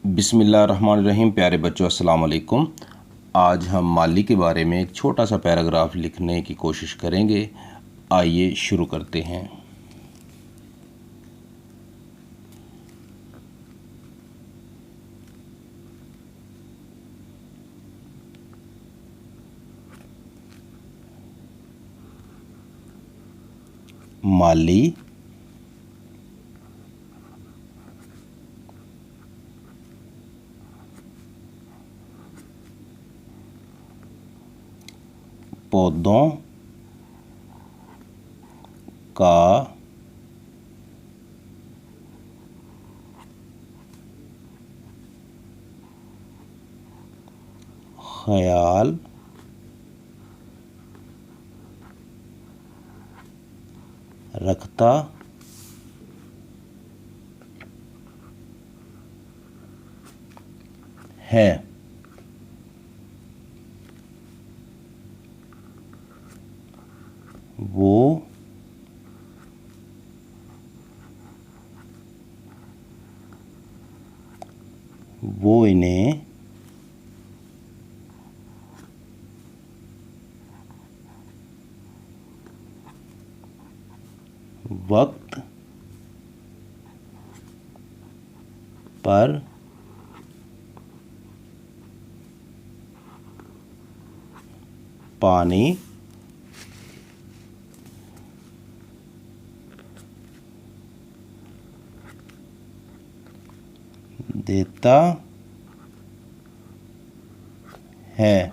बिस्मिल्लाहिर्रहमानिर्रहीम। प्यारे बच्चों, अस्सलाम वालेकुम। आज हम माली के बारे में एक छोटा सा पैराग्राफ लिखने की कोशिश करेंगे। आइए शुरू करते हैं। माली पौधों का ख्याल रखता है। वो इन्हें वक्त पर पानी देता है।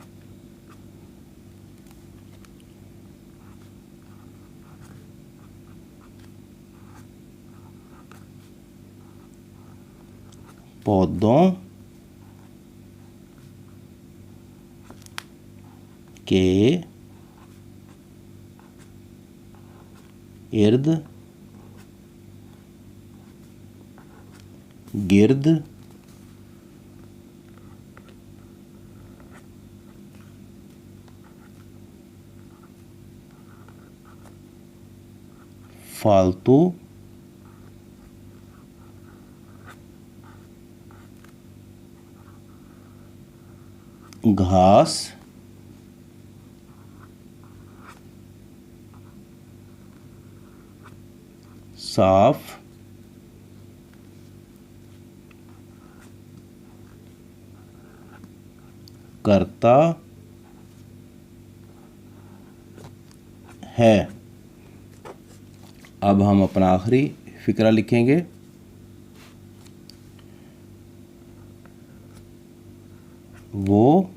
पौधों के इर्द गिर्द फालतू घास साफ करता है। अब हम अपना आखिरी फिक्रा लिखेंगे। वो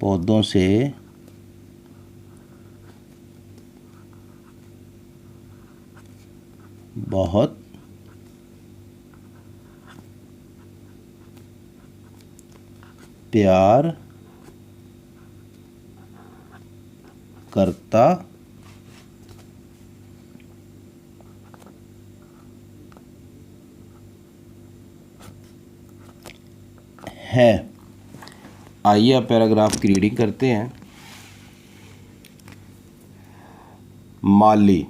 पौधों से बहुत प्यार करता है। आइए अब पैराग्राफ की रीडिंग करते हैं। माली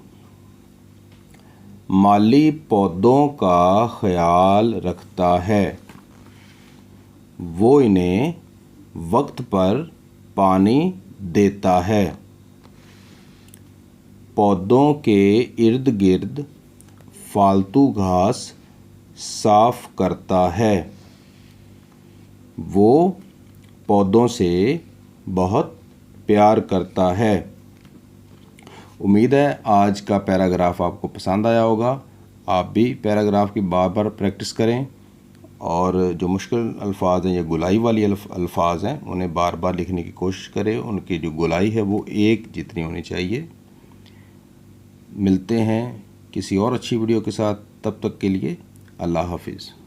माली पौधों का ख्याल रखता है। वो इन्हें वक्त पर पानी देता है। पौधों के इर्द गिर्द फालतू घास साफ करता है। वो पौधों से बहुत प्यार करता है। उम्मीद है आज का पैराग्राफ आपको पसंद आया होगा। आप भी पैराग्राफ की बार बार प्रैक्टिस करें और जो मुश्किल अल्फाज हैं या गुलाई वाली अल्फाज हैं उन्हें बार बार लिखने की कोशिश करें। उनकी जो गुलाई है वो एक जितनी होनी चाहिए। मिलते हैं किसी और अच्छी वीडियो के साथ। तब तक के लिए अल्लाह हाफिज़।